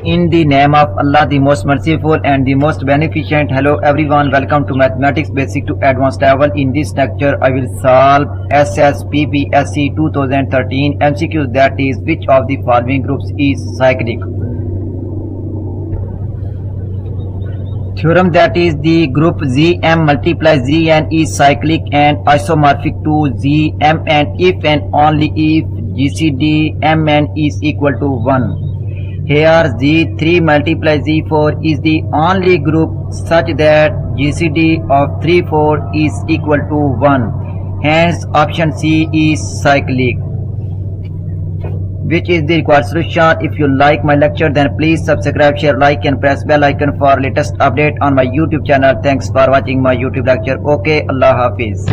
In the name of Allah, the most merciful and the most beneficent. Hello everyone, welcome to Mathematics Basic to Advanced level. In this lecture, I will solve AJK PSC 2013 MCQs, that is, which of the following groups is cyclic? Theorem, that is, the group Gm multiplies Gn is cyclic and isomorphic to Gmn if and only if GCD Mn is equal to 1. Here G3 multiplies G4 is the only group such that GCD of 3, 4 is equal to 1. Hence option C is cyclic, which is the required solution. If you like my lecture, then please subscribe, share, like and press bell icon for latest update on my YouTube channel. Thanks for watching my YouTube lecture. Okay, Allah Hafiz.